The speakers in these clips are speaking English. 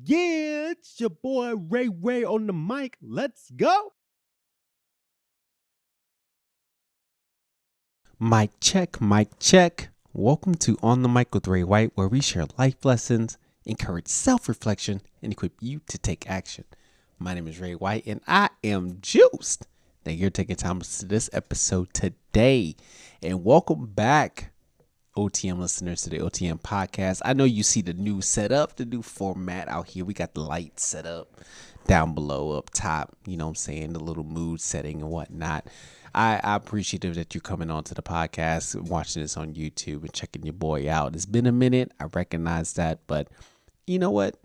Yeah, it's your boy Ray on the mic. Let's go. Mic check, mic check. Welcome to On the Mic with Ray White, where we share life lessons, encourage self-reflection, and equip you to take action. My name is Ray White, and I am juiced that you're taking time to this episode today. And welcome back, OTM listeners, to the OTM podcast. I know you see the new setup, the new format out here. We got the lights set up down below, up top, you know what I'm saying, the little mood setting and whatnot. I'm appreciative that you're coming on to the podcast, watching this on YouTube and checking your boy out. It's been a minute. I recognize that, but you know what?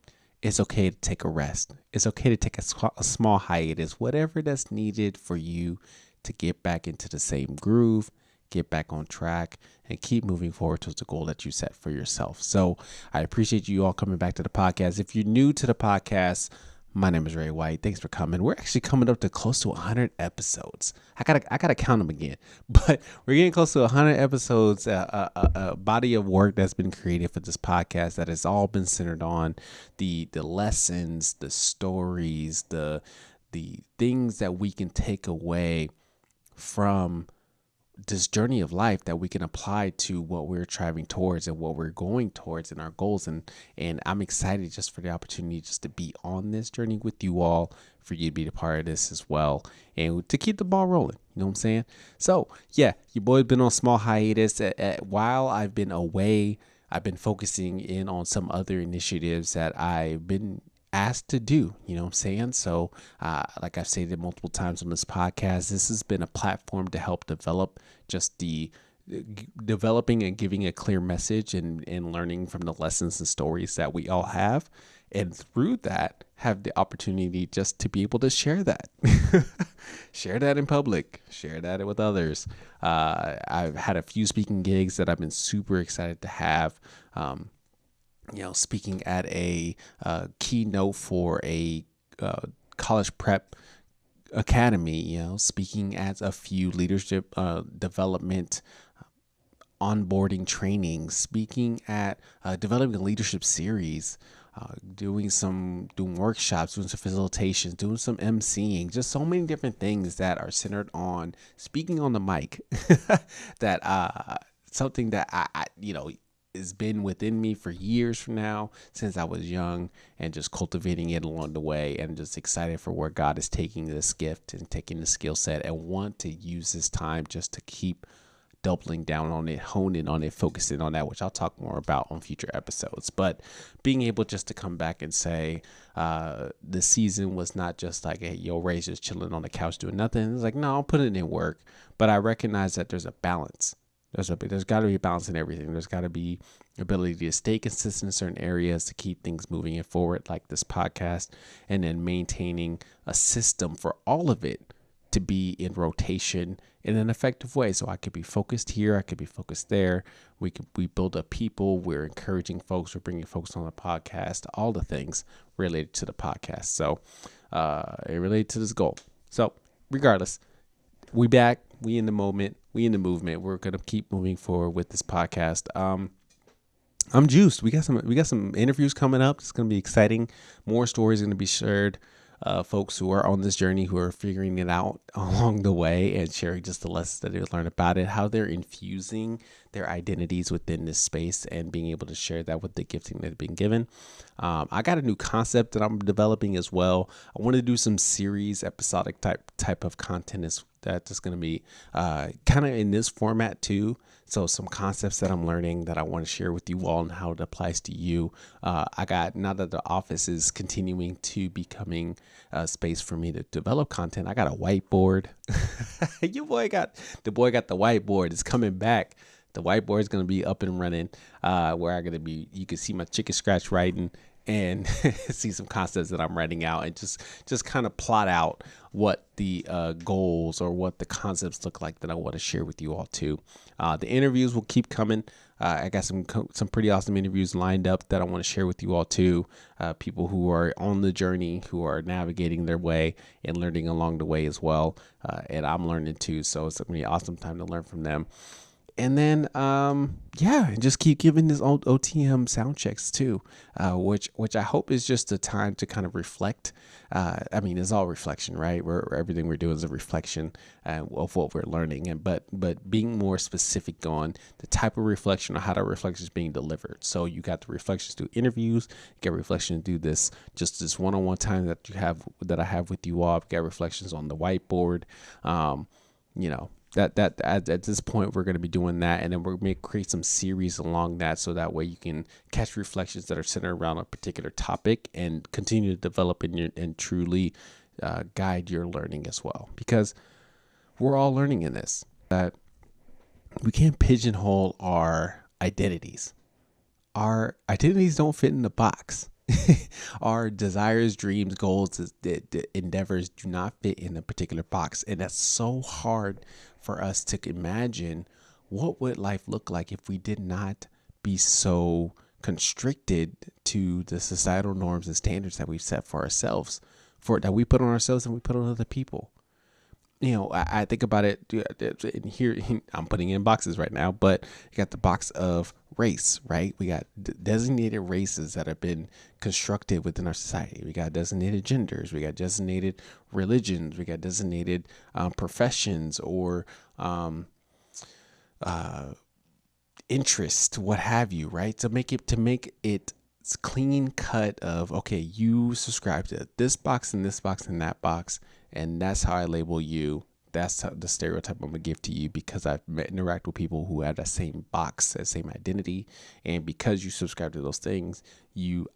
It's okay to take a rest. It's okay to take a small hiatus, whatever that's needed for you to get back into the same groove, get back on track, and keep moving forward towards the goal that you set for yourself. So I appreciate you all coming back to the podcast. If you're new to the podcast, my name is Ray White. Thanks for coming. We're actually coming up to close to 100 episodes. I gotta count them again, but we're getting close to 100 episodes. A body of work that's been created for this podcast that has all been centered on the lessons, the stories, the things that we can take away from this journey of life that we can apply to what we're striving towards and what we're going towards in our goals. And I'm excited just for the opportunity just to be on this journey with you all, for you to be a part of this as well, and to keep the ball rolling. You know what I'm saying? So yeah, your boy's been on small hiatus. While I've been away, I've been focusing in on some other initiatives that I've been asked to do, you know what I'm saying? So like I've stated multiple times on this podcast, this has been a platform to help develop just the developing and giving a clear message and learning from the lessons and stories that we all have. And through that, have the opportunity just to be able to share that, share that in public, share that with others. I've had a few speaking gigs that I've been super excited to have. Speaking at a keynote for a college prep academy, speaking at a few leadership development onboarding trainings, speaking at developing a leadership series, doing workshops, doing some facilitations, doing some emceeing, just so many different things that are centered on speaking on the mic. That something that I has been within me for years from now, since I was young, and just cultivating it along the way, and just excited for where God is taking this gift and taking the skill set, and want to use this time just to keep doubling down on it, honing on it, focusing on that, which I'll talk more about on future episodes. But being able just to come back and say, the season was not just like, hey, yo, Ray's just chilling on the couch doing nothing. It's like, no, I'm putting in work, but I recognize that there's a balance. There's got to be a balance in everything. There's got to be ability to stay consistent in certain areas to keep things moving it forward, like this podcast, and then maintaining a system for all of it to be in rotation in an effective way. So I could be focused here, I could be focused there. We build up people. We're encouraging folks. We're bringing folks on the podcast. All the things related to the podcast. So it related to this goal. So regardless, we back. We in the moment. We in the movement. We're gonna keep moving forward with this podcast. I'm juiced. We got some interviews coming up. It's gonna be exciting. More stories gonna be shared. Folks who are on this journey, who are figuring it out along the way, and sharing just the lessons that they learned about it, how they're infusing their identities within this space, and being able to share that with the gifting they've been given. I got a new concept that I'm developing as well. I want to do some series, episodic type of content that's going to be kind of in this format too. So some concepts that I'm learning that I want to share with you all and how it applies to you. Now that the office is continuing to becoming a space for me to develop content, I got a whiteboard. The boy got the whiteboard. It's coming back. The whiteboard is going to be up and running, where I'm going to be, you can see my chicken scratch writing and see some concepts that I'm writing out, and just kind of plot out what the goals or what the concepts look like that I want to share with you all too. The interviews will keep coming. I got some pretty awesome interviews lined up that I want to share with you all too. People who are on the journey, who are navigating their way and learning along the way as well. And I'm learning too. So it's going to be an awesome time to learn from them. And then, yeah, and just keep giving this old OTM sound checks too, which I hope is just a time to kind of reflect. I mean, it's all reflection, right? Everything we're doing is a reflection of what we're learning, and but being more specific on the type of reflection or how the reflection is being delivered. So you got the reflections through interviews, you get reflections through this one-on-one time that I have with you all. I've got reflections on the whiteboard. You know, that at this point we're going to be doing that, and then we're going to create some series along that, so that way you can catch reflections that are centered around a particular topic and continue to develop and truly guide your learning as well, because we're all learning in this. That we can't pigeonhole our identities. Our identities don't fit in the box. Our desires, dreams, goals, the endeavors do not fit in a particular box. And that's so hard for us to imagine. What would life look like if we did not be so constricted to the societal norms and standards that we've set for ourselves, that we put on ourselves and we put on other people? I think about it in here. I'm putting in boxes right now, but you got the box of race, right? We got designated races that have been constructed within our society. We got designated genders. We got designated religions. We got designated professions or interest, what have you, right? To make it clean cut of, okay, you subscribe to this box and this box and that box, and that's how I label you. That's the stereotype I'm gonna give to you, because I've interact with people who have that same box, that same identity, and because you subscribe to those things,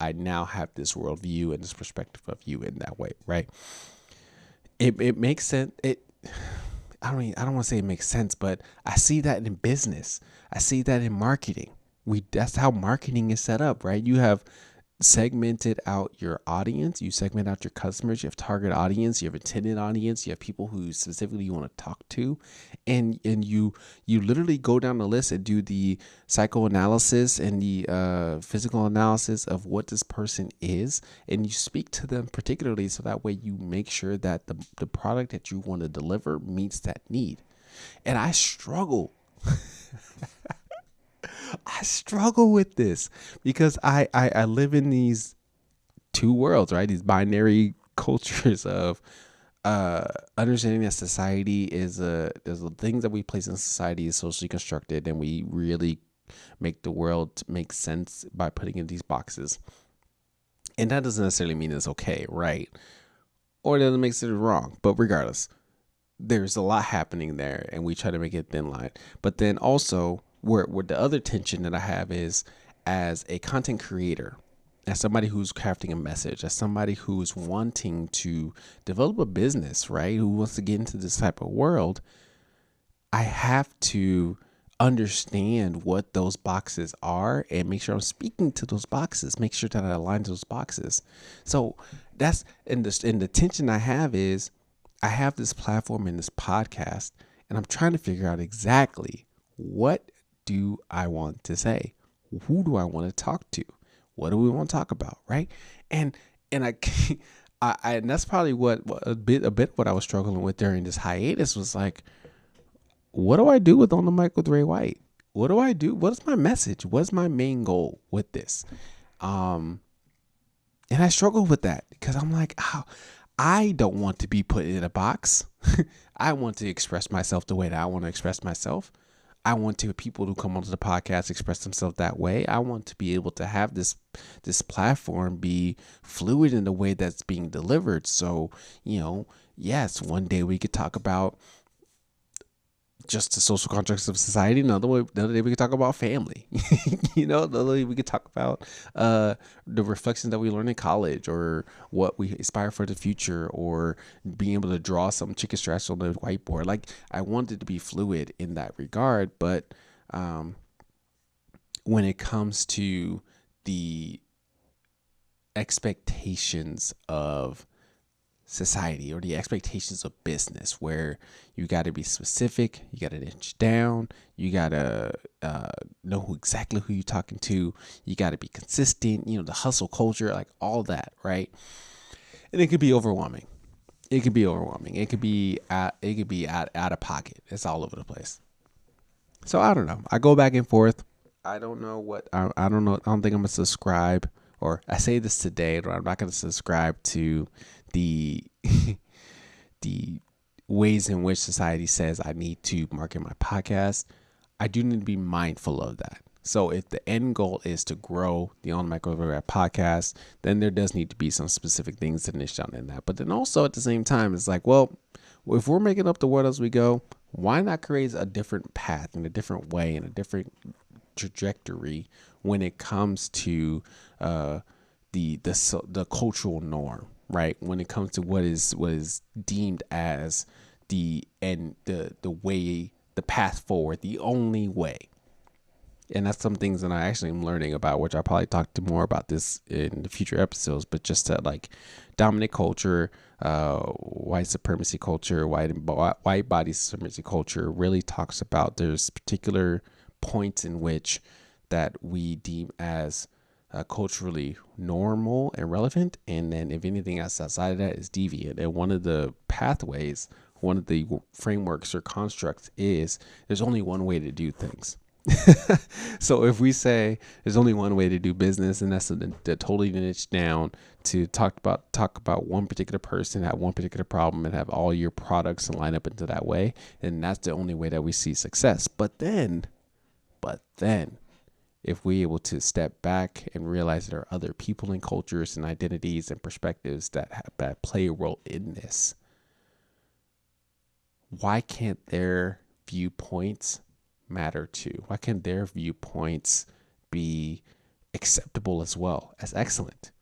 I now have this worldview and this perspective of you in that way, right? It makes sense. I don't want to say it makes sense, but I see that in business. I see that in marketing. That's how marketing is set up, right? You have segmented out your audience, you segment out your customers, you have target audience, you have intended audience, you have people who specifically you want to talk to, and you literally go down the list and do the psychoanalysis and the physical analysis of what this person is, and you speak to them particularly, so that way you make sure that the product that you want to deliver meets that need. And I struggle with this, because I live in these two worlds, right? These binary cultures of understanding that society there's the things that we place in society is socially constructed, and we really make the world make sense by putting in these boxes. And that doesn't necessarily mean it's okay, right? Or it doesn't make it wrong. But regardless, there's a lot happening there, and we try to make it thin line. But then also, where the other tension that I have is, as a content creator, as somebody who's crafting a message, as somebody who's wanting to develop a business, right? Who wants to get into this type of world, I have to understand what those boxes are and make sure I'm speaking to those boxes, make sure that I align to those boxes. So that's, and the tension I have is, I have this platform and this podcast, and I'm trying to figure out exactly what do I want to say? Who do I want to talk to? What do we want to talk about? Right. And and that's probably what a bit what I was struggling with during this hiatus was like, what do I do with On the Mic with Ray White? What do I do? What is my message? What's my main goal with this? And I struggle with that, because I'm like, oh, I don't want to be put in a box. I want to express myself the way that I want to express myself. I want people who come onto the podcast express themselves that way. I want to be able to have this platform be fluid in the way that's being delivered. So, yes, one day we could talk about just the social contracts of society. Another day we could talk about family. Another day we could talk about the reflections that we learn in college, or what we aspire for the future, or being able to draw some chicken scratch on the whiteboard. Like, I wanted to be fluid in that regard, but when it comes to the expectations of society, or the expectations of business, where you got to be specific, you got to niche down, you got to know exactly who you're talking to, you got to be consistent, the hustle culture, like all that, right? And it could be overwhelming. It could be out of pocket. It's all over the place. So I don't know. I go back and forth. I don't know what I don't know. I don't think I'm gonna subscribe, or I say this today, but I'm not gonna subscribe to the the ways in which society says I need to market my podcast. I do need to be mindful of that. So if the end goal is to grow the On the Micro Rap podcast, then there does need to be some specific things to niche down in that. But then also at the same time, it's like, well, if we're making up the world as we go, why not create a different path in a different way and a different trajectory when it comes to the cultural norm, right? When it comes to what is deemed as the way, the path forward, the only way. And that's some things that I actually am learning about, which I'll probably talk to more about this in the future episodes. But just that, like, dominant culture, white supremacy culture, white body supremacy culture really talks about there's particular points in which that we deem as culturally normal and relevant, and then if anything else outside of that is deviant. And one of the pathways, one of the frameworks or constructs is there's only one way to do things. So if we say there's only one way to do business, and that's to totally niche down to talk about one particular person, have one particular problem, and have all your products and line up into that way, and that's the only way that we see success. But then if we're able to step back and realize there are other people and cultures and identities and perspectives that play a role in this, why can't their viewpoints matter too? Why can't their viewpoints be acceptable as well as excellent?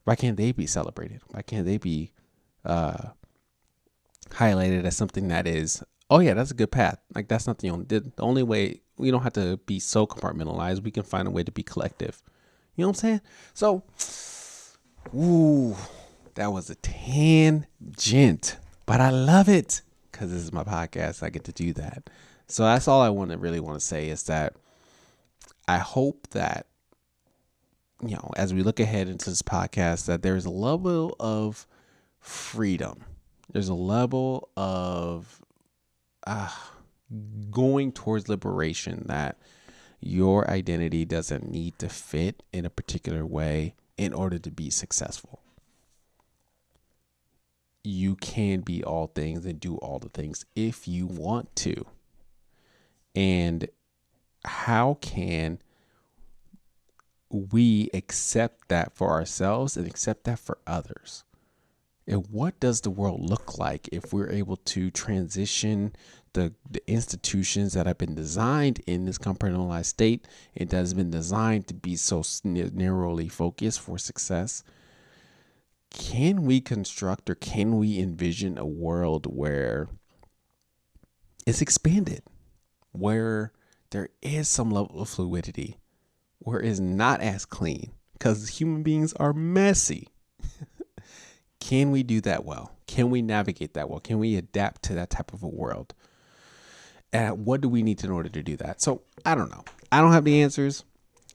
Why can't they be celebrated? Why can't they be highlighted as something that is, oh yeah, that's a good path? Like, that's not the only way. We don't have to be so compartmentalized. We can find a way to be collective. You know what I'm saying? So, ooh, that was a tangent, but I love it because this is my podcast. I get to do that. So that's all I really want to say is that I hope that, you know, as we look ahead into this podcast, that there's a level of freedom. There's a level of going towards liberation, that your identity doesn't need to fit in a particular way in order to be successful. You can be all things and do all the things if you want to. And how can we accept that for ourselves and accept that for others? And what does the world look like if we're able to transition the institutions that have been designed in this compartmentalized state? It has been designed to be so narrowly focused for success. Can we construct, or can we envision a world where it's expanded, where there is some level of fluidity, where it's not as clean? Because human beings are messy. Can we do that well? Can we navigate that well? Can we adapt to that type of a world? And what do we need in order to do that? So I don't know. I don't have the answers.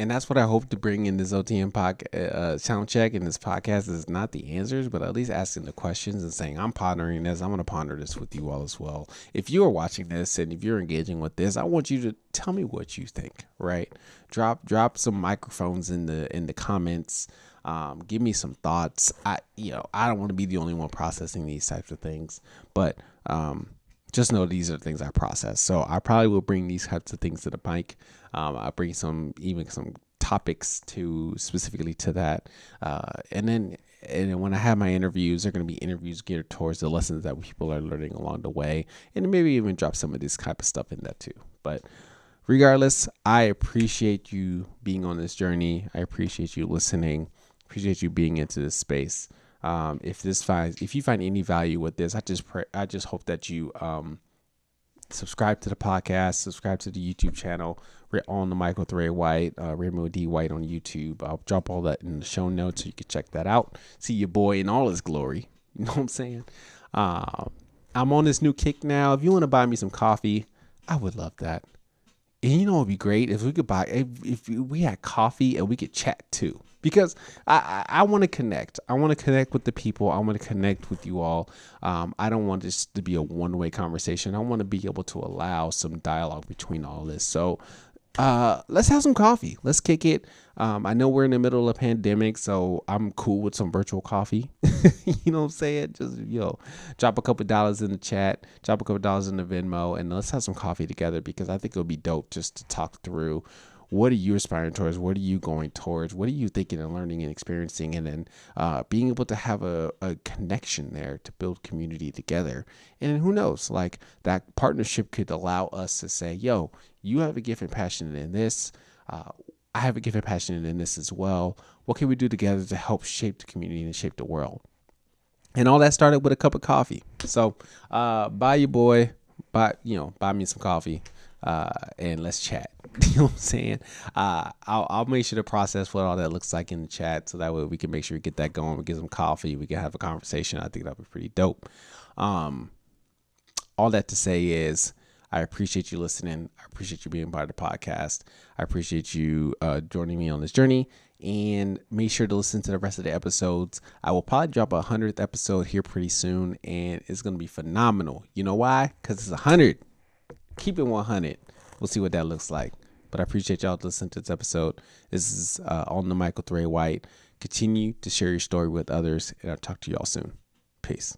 And that's what I hope to bring in this OTM sound check in this podcast, is not the answers, but at least asking the questions and saying, I'm pondering this. I'm going to ponder this with you all as well. If you are watching this and if you're engaging with this, I want you to tell me what you think, right? Drop some microphones in the comments. Give me some thoughts. I don't want to be the only one processing these types of things, but just know these are the things I process. So I probably will bring these types of things to the mic. I'll bring some topics specifically to that. And then when I have my interviews, they're going to be interviews geared towards the lessons that people are learning along the way, and maybe even drop some of this type of stuff in that too. But regardless, I appreciate you being on this journey. I appreciate you listening. Appreciate you being into this space. If you find any value with this, I just hope that you subscribe to the podcast, subscribe to the YouTube channel. We're on the Michael Ray White, Raymond D. White on YouTube. I'll drop all that in the show notes so you can check that out. See your boy in all his glory. You know what I'm saying? I'm on this new kick now. If you want to buy me some coffee, I would love that. And you know, it'd be great if we could if we had coffee and we could chat too. because I want to connect. I want to connect with the people. I want to connect with you all. I don't want this to be a one-way conversation. I want to be able to allow some dialogue between all this. So let's have some coffee. Let's kick it. I know we're in the middle of a pandemic, so I'm cool with some virtual coffee. You know what I'm saying? Just, drop a couple dollars in the chat, drop a couple dollars in the Venmo, and let's have some coffee together, because I think it'll be dope just to talk through, what are you aspiring towards? What are you going towards? What are you thinking and learning and experiencing? And then being able to have a connection there to build community together. And then who knows, like that partnership could allow us to say, yo, you have a gift and passion in this. I have a gift and passion in this as well. What can we do together to help shape the community and shape the world? And all that started with a cup of coffee. So buy your boy, buy me some coffee. And let's chat. You know what I'm saying? I'll make sure to process what all that looks like in the chat, so that way we can make sure we get that going. We get some coffee. We can have a conversation. I think that'll be pretty dope. All that to say is, I appreciate you listening. I appreciate you being part of the podcast. I appreciate you joining me on this journey. And make sure to listen to the rest of the episodes. I will probably drop a 100th episode here pretty soon, and it's going to be phenomenal. You know why? Because it's 100. Keep it 100. We'll see what that looks like. But I appreciate y'all listening to this episode. This is On the Mic with Ray White. Continue to share your story with others, and I'll talk to y'all soon. Peace.